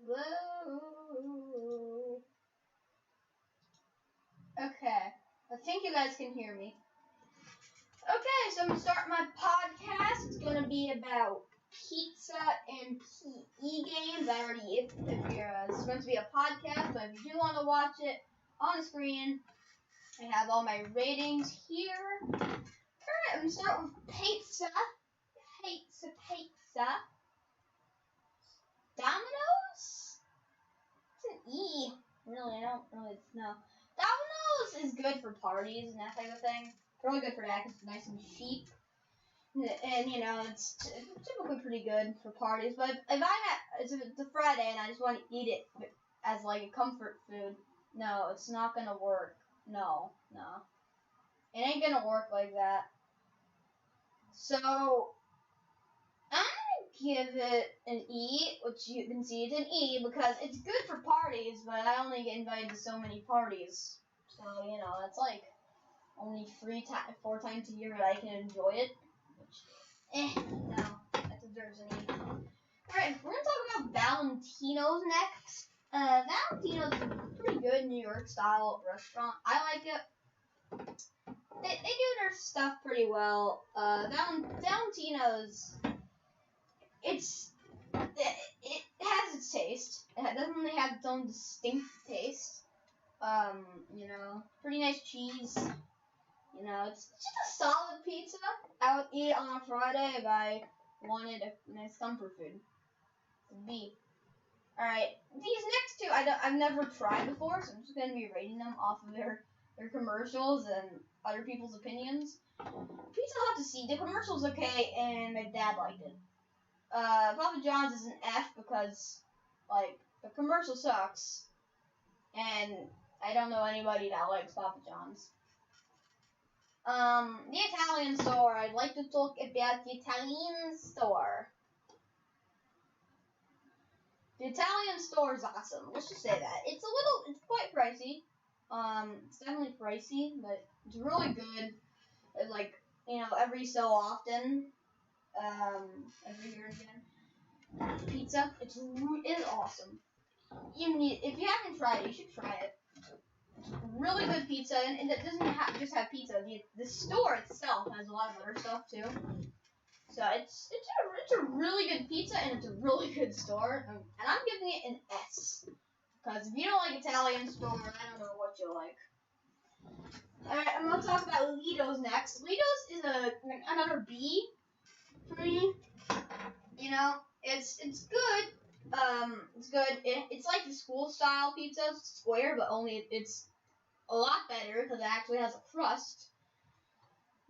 Whoa. Okay, I think you guys can hear me. Okay, so I'm gonna start my podcast. It's gonna be about pizza and PE games. I already, if you're, it's going to be a podcast, but if you do want to watch it on the screen, I have all my ratings here. Alright, I'm gonna start with pizza. Pizza. Domino's? It's an E. Really, I don't really know. Domino's is good for parties and that type of thing. It's really good for that because it's nice and cheap. And, you know, it's typically pretty good for parties. But if it's a Friday and I just want to eat it as, like, a comfort food, no, it's not going to work. No. It ain't going to work like that. So, I'm going to give it an E, which you can see it's an E, because it's good for parties, but I only get invited to so many parties. So, you know, it's like only 4 times a year that I can enjoy it. Which, no, that deserves an E. Alright, we're going to talk about Valentino's next. Valentino's is a pretty good New York style restaurant. I like it. They do their stuff pretty well. Valentino's, it has its taste. It definitely has its own distinct taste. You know, pretty nice cheese. You know, it's just a solid pizza. I would eat it on a Friday if I wanted a nice comfort food. It's a B. Alright, these next two I've never tried before, so I'm just going to be rating them off of their commercials and other people's opinions. Pizza Hut to C. The commercial's okay, and my dad liked it. Papa John's is an F because, like, the commercial sucks, and I don't know anybody that likes Papa John's. The Italian store. I'd like to talk about the Italian store. The Italian store is awesome. Let's just say that. It's quite pricey. It's definitely pricey, but it's really good. Like, you know, every so often, every year again. Pizza, it is awesome. If you haven't tried it, you should try it. It's really good pizza, and it doesn't just have pizza. The store itself has a lot of other stuff too. So it's a really good pizza, and it's a really good store. And I'm giving it an S. Because if you don't like Italian store, I don't know what you like. Alright, I'm going to talk about Lido's next. Lido's is another B for me. You know, it's good. It's good. It's like the school style pizza. It's square, but only it's a lot better because it actually has a crust.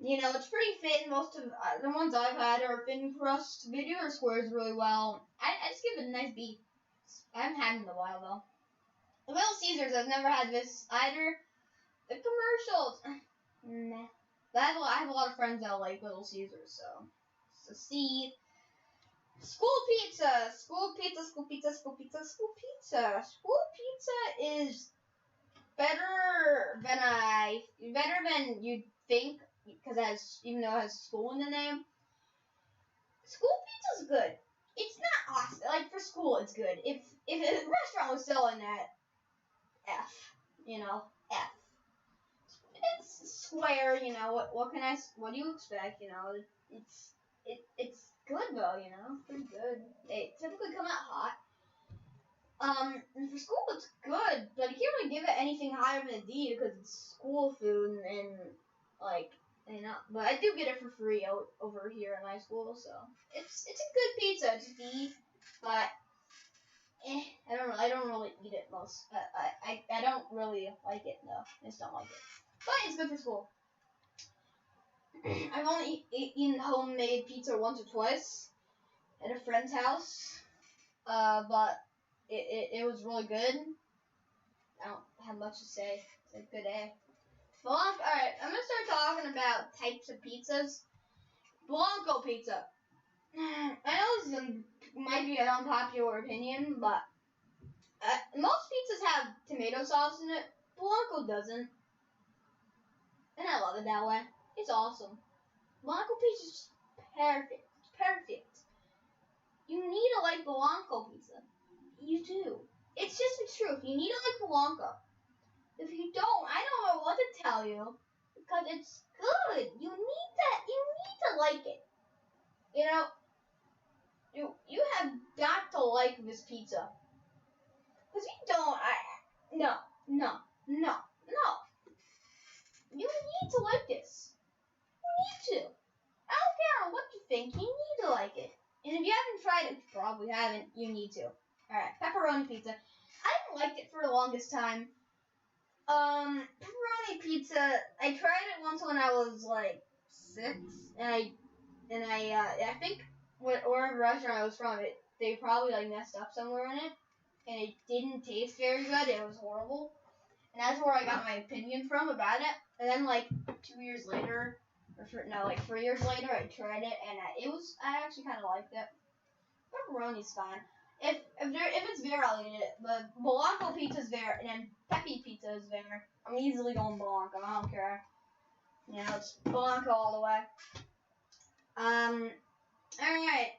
You know, it's pretty thin. Most of the ones I've had are thin crust. They do their squares really well. I just give it a nice B. I haven't had it in a while though. The Little Caesars, I've never had this either. The commercials, nah. But I have a lot of friends that like Little Caesars, so it's a C. School pizza is better than you'd think because even though it has school in the name. School pizza's good. It's not awesome. Like for school, it's good. If a restaurant was selling that, F. You know, F. It's square. You know what do you expect? You know, it's good though. You know, it's pretty good. They typically come out hot. And for school, it's good, but you can't really give it anything higher than a D because it's school food and like. You know, but I do get it for free over here in my school, so it's a good pizza. It's a D, but I don't really eat it most. I don't really like it though. I just don't like it, but it's good for school. I've only eaten homemade pizza once or twice at a friend's house, but it was really good. I don't have much to say. It's a good A. Alright, I'm going to start talking about types of pizzas. Blanco pizza. I know this might be an unpopular opinion, but most pizzas have tomato sauce in it. Blanco doesn't. And I love it that way. It's awesome. Blanco pizza is just perfect. It's perfect. You need to like Blanco pizza. You You do. It's just the truth. You need to like Polanco. If you don't, I don't know what to tell you because it's good. You need to like it. You know, you have got to like this pizza. Because you don't, no. You need to like this. You need to. I don't care what you think. You need to like it. And if you haven't tried it, you probably haven't, you need to. Alright, pepperoni pizza. I haven't liked it for the longest time. Pepperoni pizza, I tried it once when I was like 6, and I think wherever restaurant I was from, they probably like messed up somewhere in it, and it didn't taste very good. It was horrible, and that's where I got my opinion from about it. And then like 2 years later, like 3 years later, I tried it, and I actually kind of liked it. Pepperoni's fine. If it's there, I'll eat it. But Blanco pizza's there, and then Peppy pizza is there. I'm easily going Blanco. I don't care. You know, it's Blanco all the way. Alright.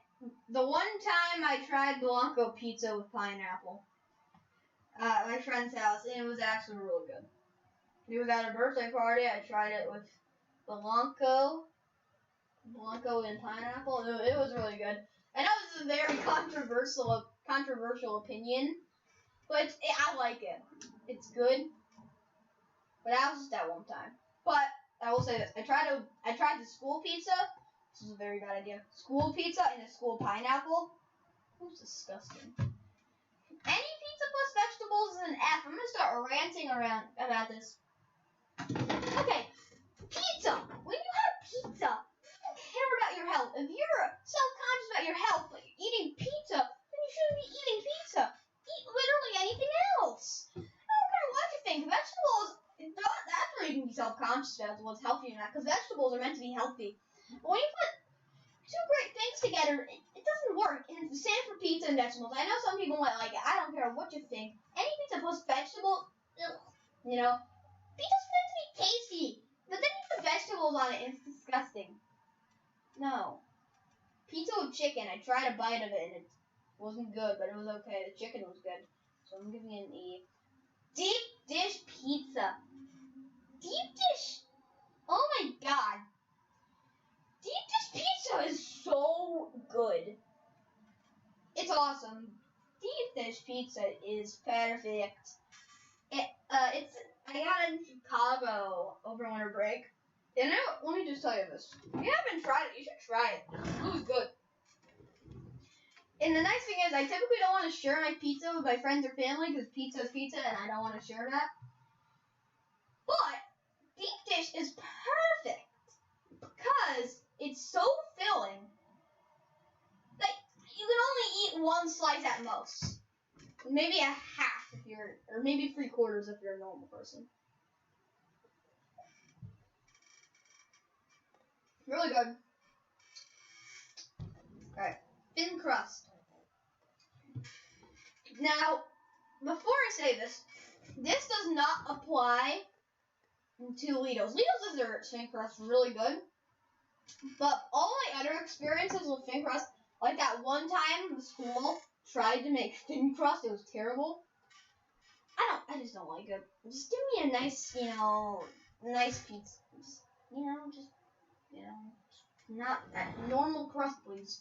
The one time I tried Blanco pizza with pineapple at my friend's house, and it was actually really good. He was at a birthday party. I tried it with Blanco and pineapple. It was really good. I know this is a very controversial opinion, but I like it. It's good. But that was just that one time. But I will say this: I tried the school pizza. This is a very bad idea. School pizza and a school pineapple. It was disgusting. Any pizza plus vegetables is an F. I'm gonna start ranting around about this. Okay, pizza. When you have pizza, you don't care about your health. If you're self-conscious about your health, but you're eating pizza, then you shouldn't be eating pizza. Eat literally anything else. I don't care what you think. Vegetables, that's where you can be self-conscious about what's healthy or not, because vegetables are meant to be healthy. But when you put two great things together, it doesn't work. And it's the same for pizza and vegetables. I know some people might like it. I don't care what you think. Any pizza plus vegetables, you know, pizza's meant to be tasty. But then you put vegetables on it and it's disgusting. No. Pizza with chicken, I tried a bite of it and it wasn't good, but it was okay. The chicken was good. So I'm giving it an E. Deep dish pizza. Deep dish. Oh my god. Deep dish pizza is so good. It's awesome. Deep dish pizza is perfect. I got it in Chicago over winter break. And let me just tell you this. If you haven't tried it, you should try it. It was good. And the nice thing is, I typically don't want to share my pizza with my friends or family because pizza is pizza and I don't want to share that. But deep dish is perfect because it's so filling that you can only eat one slice at most. Maybe a half if you're, or maybe 3/4 if you're a normal person. Really good. Alright, thin crust. Now, before I say this does not apply to Litos. Litos is their thin crust really good. But all my other experiences with thin crust, like that one time the school tried to make thin crust, it was terrible. I just don't like it. Just give me a nice, nice pizza. Just, not that normal crust, please.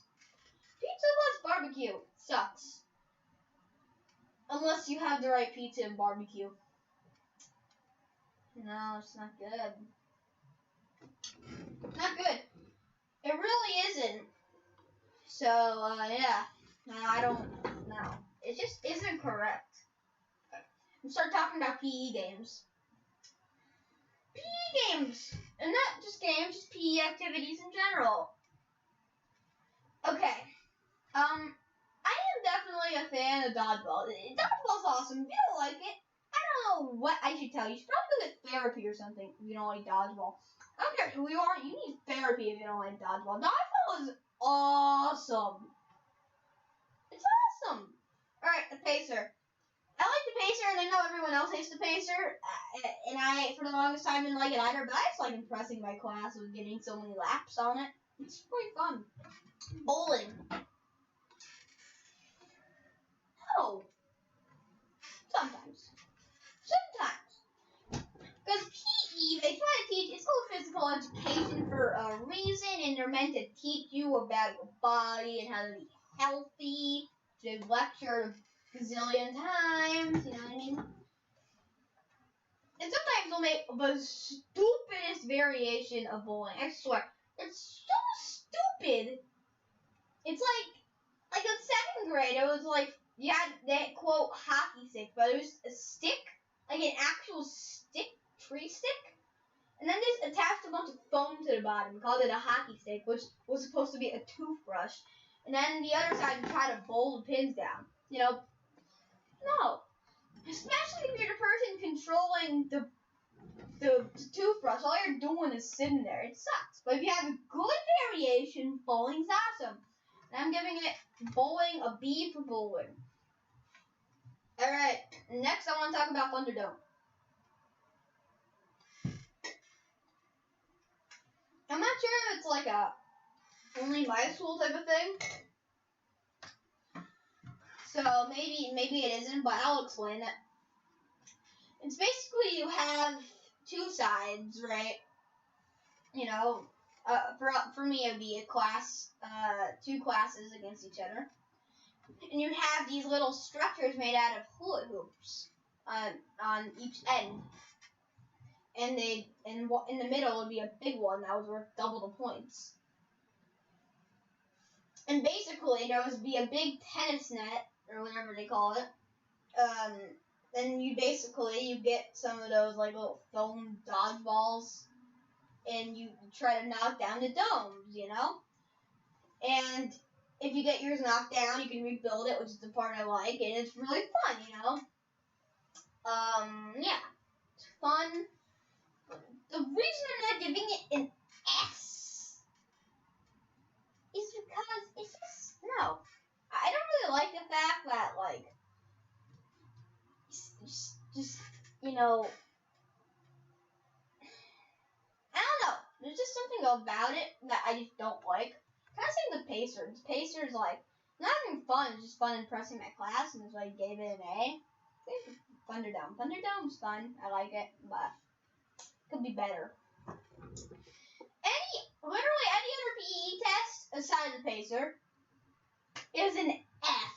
Pizza plus barbecue sucks. Unless you have the right pizza and barbecue. No, it's not good. Not good. It really isn't. So, yeah. No, I don't know. It just isn't correct. I'm start talking about PE games. PE games! And not just games, just PE activities in general. Okay. I am definitely a fan of dodgeball. Dodgeball's awesome. If you don't like it, I don't know what I should tell you. You should probably go get therapy or something if you don't like dodgeball. I don't care who you are, you need therapy if you don't like dodgeball. Dodgeball is awesome. It's awesome. Alright, the pacer. I like the pacer, and I know everyone else hates the pacer. And I, for the longest time, didn't like it either. But I just like impressing my class with getting so many laps on it. It's pretty fun. Bowling. Oh, they're meant to teach you about your body and how to be healthy. They've lectured a gazillion times, you know what I mean? And sometimes they'll make the stupidest variation of bowling. I swear, it's so stupid. It's like in second grade, it was like you had that quote hockey stick, but it was a stick, like an actual stick, tree stick, and then they attached a bunch of foam to the bottom, and called it a hockey stick, which was supposed to be a toothbrush. And then the other side, you try to bowl the pins down. You know, no. Especially if you're the person controlling the toothbrush, all you're doing is sitting there. It sucks. But if you have a good variation, bowling's awesome. And I'm giving it bowling a B for bowling. Alright, next I want to talk about Thunderdome. I'm not sure if it's like a only my school type of thing. So maybe it isn't, but I'll explain it. It's basically you have two sides, right? You know, for me it'd be a class, two classes against each other, and you'd have these little structures made out of hula hoops on each end, and in the middle would be a big one that was worth double the points. And basically there would be a big tennis net or whatever they call it. Then you get some of those like little foam dodgeballs, and you try to knock down the domes, you know? And if you get yours knocked down, you can rebuild it, which is the part I like, and it's really fun, you know? Yeah. It's fun. The reason I'm not giving it an S is because it's just, no. I don't really like the fact that, like, just you know, I don't know. There's just something about it that I just don't like. Kind of saying the Pacers. Pacers, like, not having fun. It's just fun impressing my class, and that's why I gave it an A. Thunderdome. Thunderdome's fun. I like it, but could be better. Literally any other PE test aside the Pacer is an F.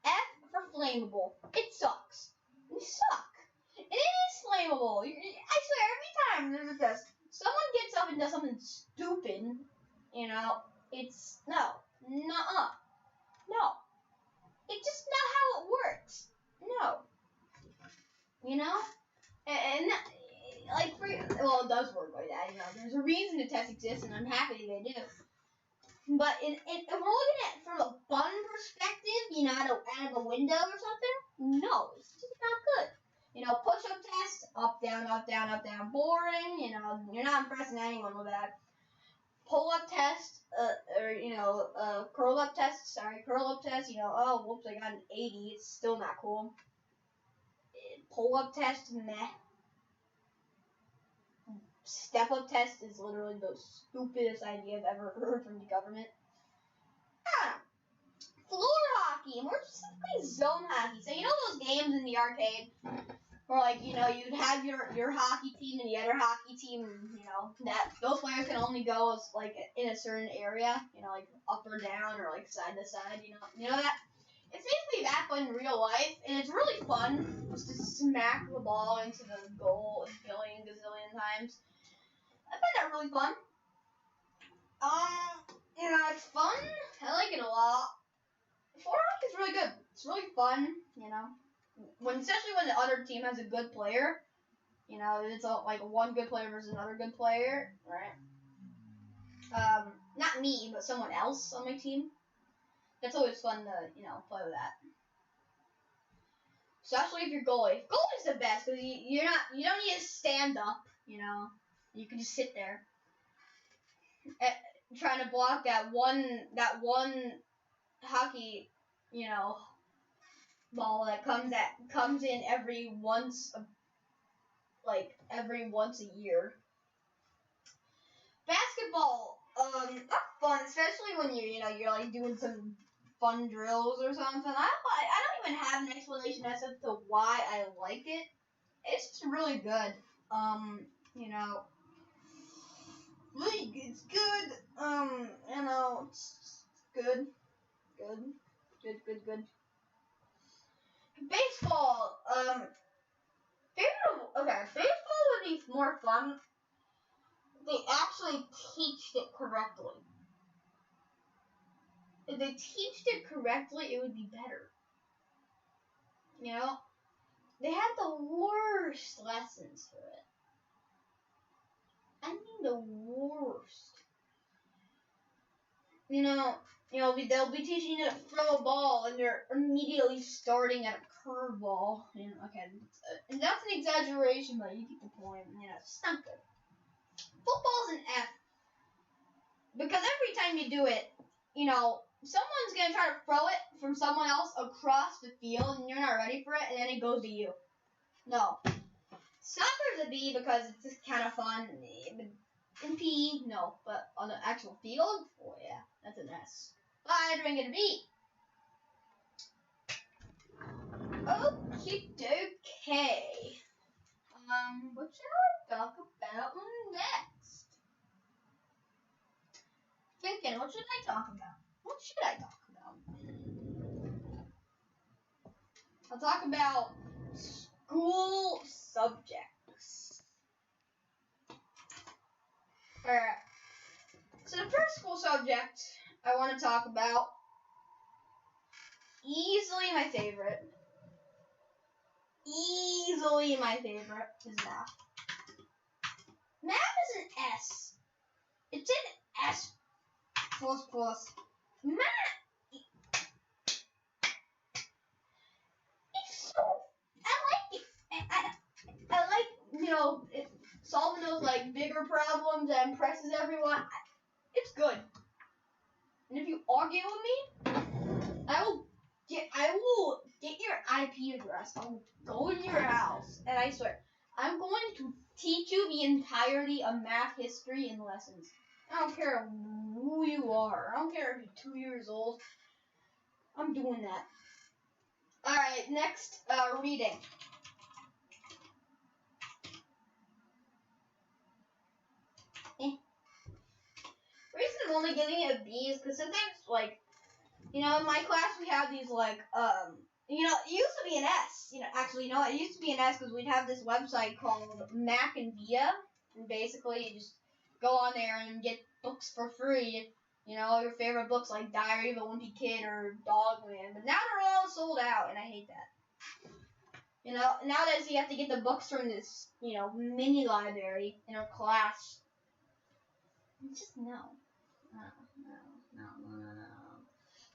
F for flammable. It sucks. You suck. And it is flammable. I swear, every time there's a test, someone gets up and does something stupid, you know, it's, no. Nuh-uh. No. It's just not how it works. No. You know? And like, well, it does work like that, you know. There's a reason the test exists, and I'm happy they do. But if we're looking at it from a fun perspective, you know, out of a window or something, no, it's just not good. You know, push-up test, up, down, up, down, up, down, boring. You know, you're not impressing anyone with that. Pull-up test, curl-up test, you know, oh, whoops, I got an 80, it's still not cool. Pull-up test, meh. Step-up test is literally the stupidest idea I've ever heard from the government. Floor hockey, more specifically zone hockey. So you know those games in the arcade where, like, you know, you'd have your hockey team and the other hockey team, you know, that those players can only go as, like, in a certain area, you know, like up or down or like side to side, you know that? It's basically that, but in real life, and it's really fun just to smack the ball into the goal a gazillion times. I find that really fun. You know, it's fun. I like it a lot. Floor hockey is really good. It's really fun, you know. Especially when the other team has a good player. You know, it's like one good player versus another good player, right? Not me, but someone else on my team. That's always fun to, you know, play with that. Especially if you're goalie. Goalie's the best because you don't need to stand up, you know. You can just sit there trying to block that one hockey, you know, ball that comes in every once a year. Basketball, that's fun, especially when you're like doing some fun drills or something. I don't even have an explanation as to why I like it. It's just really good. You know, It's good. You know, it's good. Good. Baseball. Baseball would be more fun if they actually teached it correctly. If they teached it correctly, it would be better. You know, they had the worst lessons for it. I mean the worst. You know, they'll be teaching you to throw a ball, and they're immediately starting at a curveball. You know, okay, and that's an exaggeration, but you get the point. You know, it's not good. Football's an F, because every time you do it, you know, someone's gonna try to throw it from someone else across the field, and you're not ready for it, and then it goes to you. No. Soccer's a B because it's just kind of fun. In PE, no, but on the actual field, oh yeah, that's an S. I drink it a B. Okay. What should I talk about next? Thinking, what should I talk about? I'll talk about school subjects. Alright. So the first school subject I want to talk about, easily my favorite, is math. Math is an S. It's an S++. Math. It's so. I like it. I like, you know, solving those like bigger problems that impresses everyone. It's good. And if you argue with me, I will get your IP address. I'll go in your house, and I swear, I'm going to teach you the entirety of math history in lessons. I don't care who you are. I don't care if you're 2 years old. I'm doing that. Alright, next, reading. Reason I'm only giving it a B is because sometimes, like, you know, in my class we have these, like, you know, it used to be an S. You know, actually, you know, it used to be an S because we'd have this website called Mac and Via. And basically, you just go on there and get books for free. You know, your favorite books like Diary of a Wimpy Kid or Dogland. But now they're all sold out, and I hate that. You know, nowadays you have to get the books from this, you know, mini library in our class. Just no.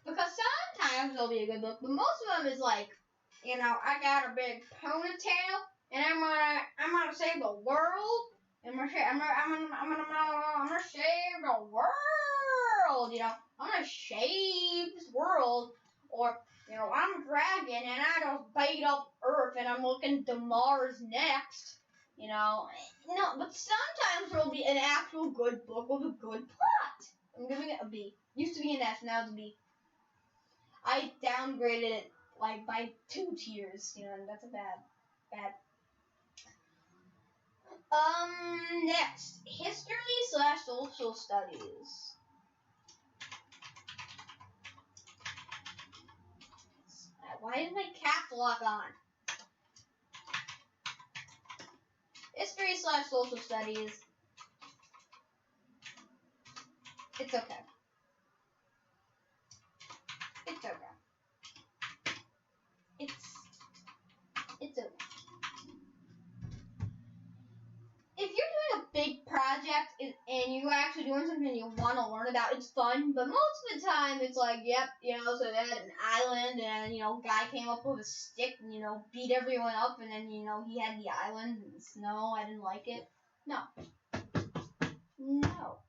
Because sometimes there'll be a good book, but most of them is like, you know, I got a big ponytail, and I'm gonna save the world. I'm gonna save the world. You know, I'm gonna save this world, or you know, I'm a dragon and I just beat up Earth, and I'm looking to Mars next. You know, no, but sometimes there'll be an actual good book with a good plot. I'm giving it a B. Used to be an F, now it's a B. I downgraded it like by 2 tiers, you know, and that's a bad. Next, history/social studies. Why is my caps lock on? History/social studies. It's okay. It's okay. It's okay. If you're doing a big project and you're actually doing something you want to learn about, it's fun. But most of the time, it's like, yep, you know, so they had an island, and, you know, guy came up with a stick and, you know, beat everyone up, and then, you know, he had the island and snow. I didn't like it. No. No.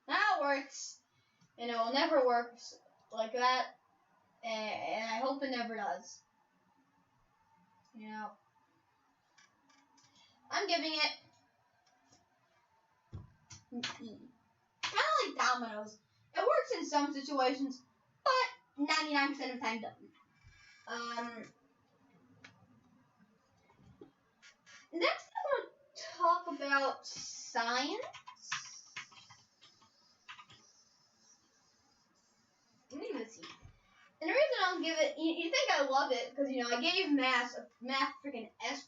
That works, and it will never work like that, and I hope it never does. You know, I'm giving it an E. Kind of like dominoes. It works in some situations, but 99% of the time doesn't. Next, I want to talk about science. Let's see. And the reason I don't give it, you think I love it because I gave math freaking S++.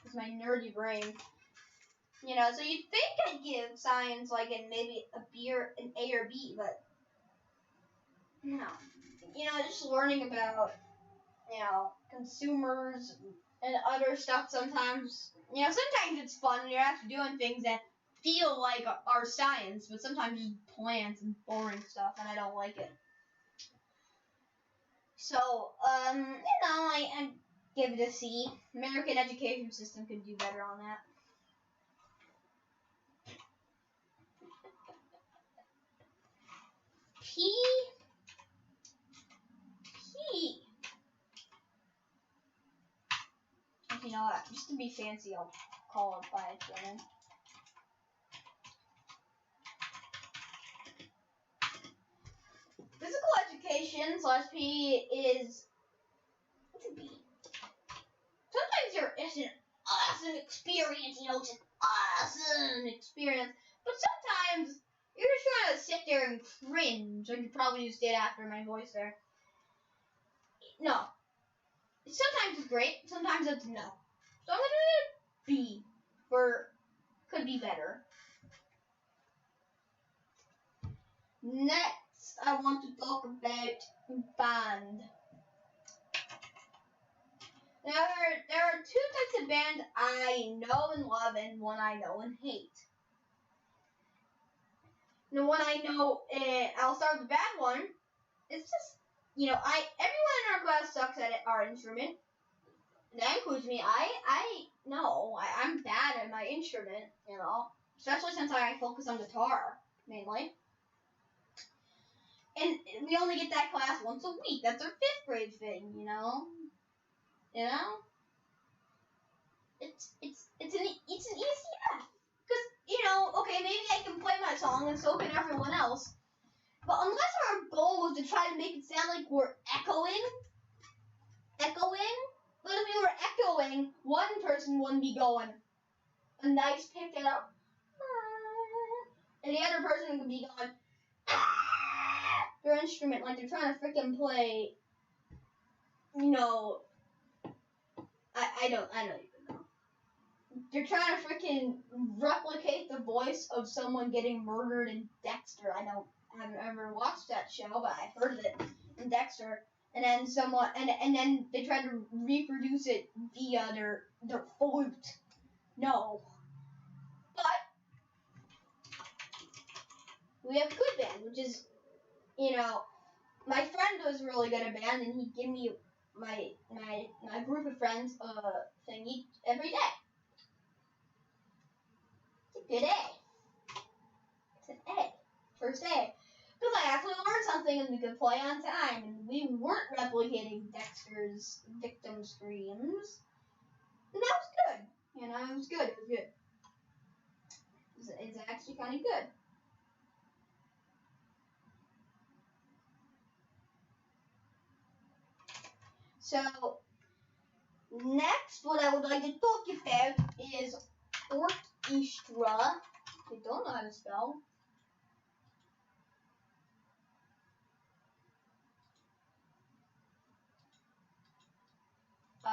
It's my nerdy brain. So you'd think I'd give science like in maybe a B or an A or B, but no. Just learning about consumers and other stuff sometimes. Sometimes it's fun when you're actually doing things that feel like are science, but sometimes just plants and boring stuff, and I don't like it. So, I give it a C. American education system could do better on that. P. You know what? Just to be fancy, I'll call it by its name. Physical education / P is it's a B. Sometimes it's an awesome experience, it's an awesome experience. But sometimes you're just trying to sit there and cringe, like you probably just did after my voice there. No. Sometimes it's great, sometimes it's no. So I'm gonna B for could be better. Next, I want to talk about band. Now, there are 2 types of band I know and love, and one I know and hate. The one I know, I'll start with the bad one. It's just, everyone in our class sucks at our instrument. That includes me. I'm bad at my instrument, especially since I focus on guitar, mainly. And we only get that class once a week. That's our 5th grade thing, It's an easy F. Because, okay, maybe I can play my song and so can everyone else. But unless our goal was to try to make it sound like we're echoing, but if we were echoing, one person wouldn't be going a nice pick it up, and the other person would be going their instrument like they're trying to freaking play, I don't even know. They're trying to freaking replicate the voice of someone getting murdered in Dexter. I haven't ever watched that show, but I've heard of it in Dexter. And then and then they try to reproduce it via their flute. No. But we have good band, which is, my friend was really good at band, and he'd give me my group of friends thing every day. It's a good A. It's an A. First A. Because I actually learned something and we could play on time, and we weren't replicating Dexter's victim screams. And that was good. It was good. It was good. It's actually kind of good. So, next, what I would like to talk about is orchestra. I don't know how to spell. So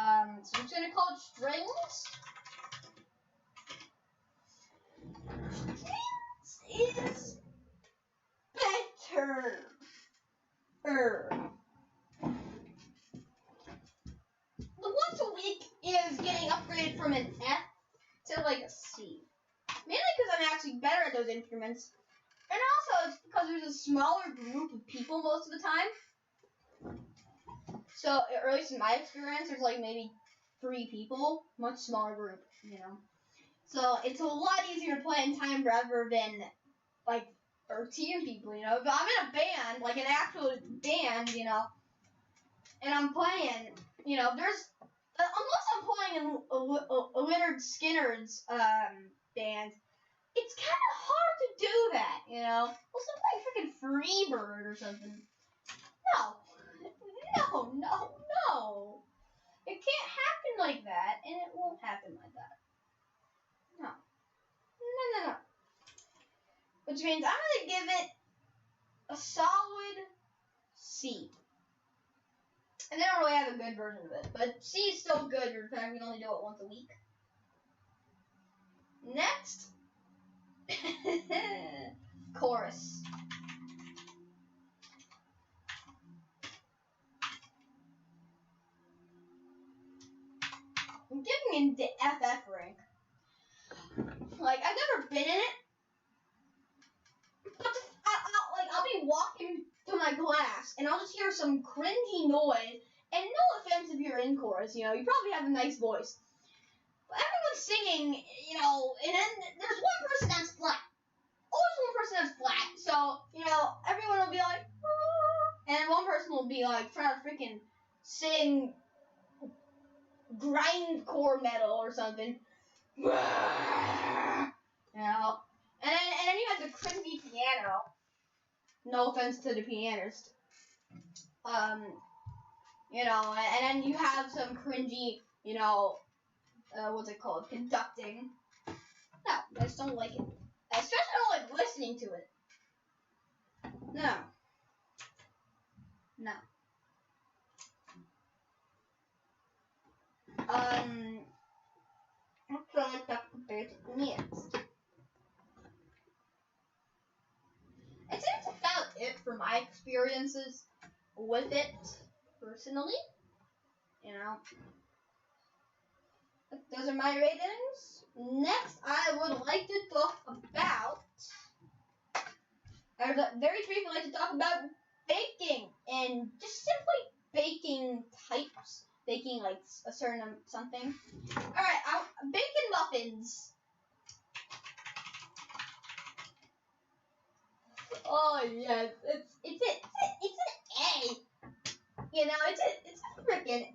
I'm just gonna call it strings. Strings is better. The once a week is getting upgraded from an F to like a C. Mainly because I'm actually better at those instruments. And also it's because there's a smaller group of people most of the time. So, or at least in my experience, there's like maybe 3 people. Much smaller group, So it's a lot easier to play in time rather than like 13 people, If I'm in a band, like an actual band, and I'm playing, there's unless I'm playing in a Leonard Skinner's band, it's kind of hard to do that, you know? Well, something like freaking Freebird or something. No. No, no, no. It can't happen like that, and it won't happen like that. No. No, no, no. Which means I'm going to give it a solid C. And they don't really have a good version of it, but C is still good. In fact, we only do it once a week. Next, chorus. I'm giving it the FF rank. Like, I've never been in it, but I'll be walking to my class, and I'll just hear some cringy noise. And no offense if you're in chorus, you know, you probably have a nice voice. But everyone's singing, you know, and then there's one person that's flat. Always one person that's flat. So, you know, everyone will be like, ah, and one person will be like trying to freaking sing grindcore metal or something. You know, and then you have the cringy piano. No offense to the pianist. You know, and then you have some cringy, you know, what's it called? Conducting. No, I just don't like it. I especially don't like listening to it. No. No. Let's try to talk about next. I think that's about it for my experiences with it, personally. You know. Those are my ratings. Next, I would like to talk about, I would very briefly like to talk about baking, and just simply baking types. Baking like a certain something. Alright, bacon muffins. Oh yes, it's an A. You know, it's a freaking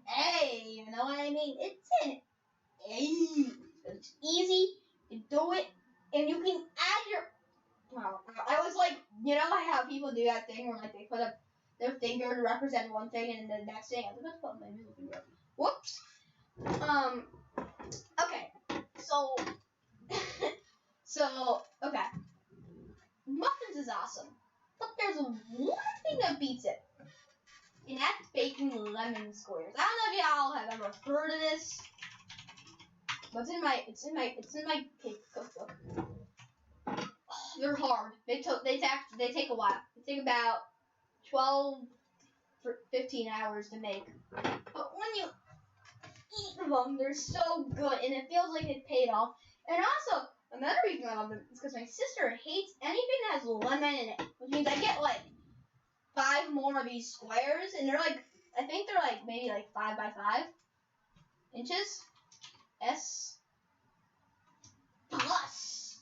A. You know what I mean? It's an A. It's easy to do it, and you can add your. Well, I was like, you know how people do that thing where like they put up their finger to represent one thing, and then the next thing I was gonna put my middle finger up. Whoops. Okay. So okay. Muffins is awesome, but there's one thing that beats it, and that's baking lemon squares. I don't know if y'all have ever heard of this, but it's in my cake cookbook. They're hard. They take a while. They take about 12 for 15 hours to make. But when you eat them, they're so good, and it feels like it paid off. And also, another reason I love them is because my sister hates anything that has lemon in it, which means I get like 5 more of these squares, and they're like, I think they're like maybe like 5 by 5 inches. S plus.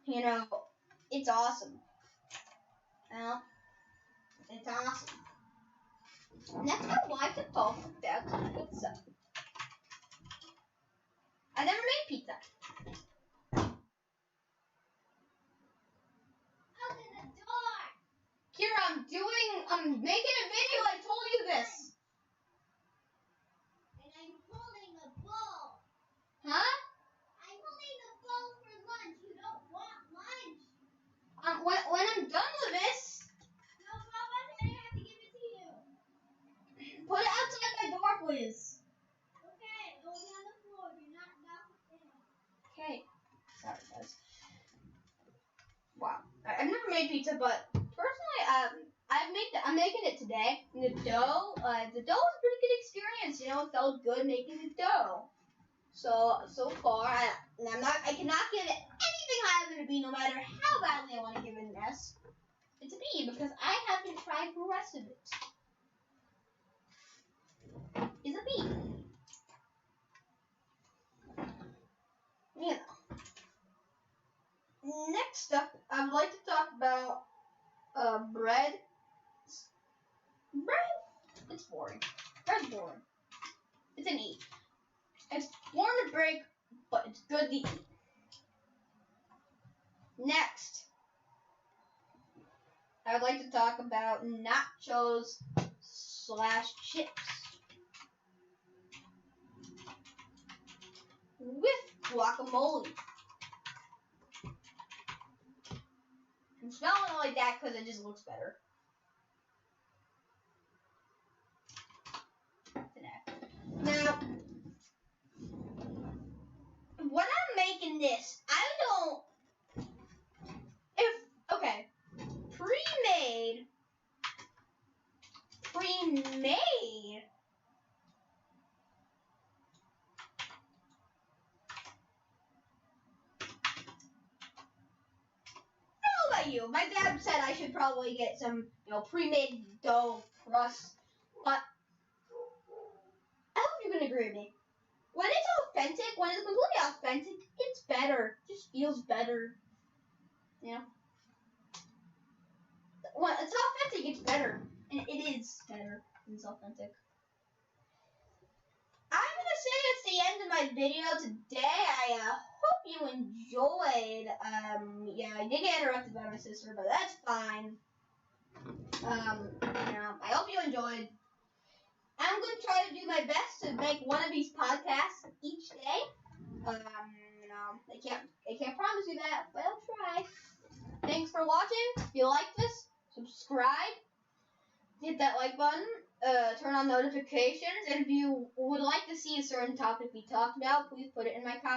You know, it's awesome. Well, it's awesome. Next, I would like to talk about pizza. I never made pizza. Open the door! Kira, I'm making a video. I told you this. And I'm holding a bowl. Huh? I'm holding a bowl for lunch. You don't want lunch. When I'm done with this. No, Papa said I have to give it to you. Put it outside my door, please. Okay, it will be on the floor. Do not knock it down. Okay. Sorry, guys. Wow. I've never made pizza, but personally, I'm making it today. And the dough was a pretty good experience. You know, it felt good making the dough. So far, I cannot give it anything higher than a B, no matter how badly I want to give it an S. It's a B because I haven't tried the rest of it. It's a B. You know. Next up, I would like to talk about bread. Bread? It's boring. Bread's boring. It's an E. It's warm to break, but it's good to eat. Next, I would like to talk about nachos / chips with guacamole. I'm smelling it like that because it just looks better. Now, when I'm making this, I don't. Okay, pre-made. You. My dad said I should probably get some, pre-made dough crust, but I hope you can agree with me. When it's authentic, when it's completely authentic, it's better. It just feels better, When it's authentic, it's better, and it is better when it's authentic. I'm gonna say it's the end of my video today. I hope you enjoyed. Yeah, I did get interrupted by my sister, but that's fine. I hope you enjoyed. I'm gonna try to do my best to make one of these podcasts each day. I can't promise you that, but I'll try. Thanks for watching. If you like this, subscribe. Hit that like button. Turn on notifications. And if you would like to see a certain topic we talked about, please put it in my comments.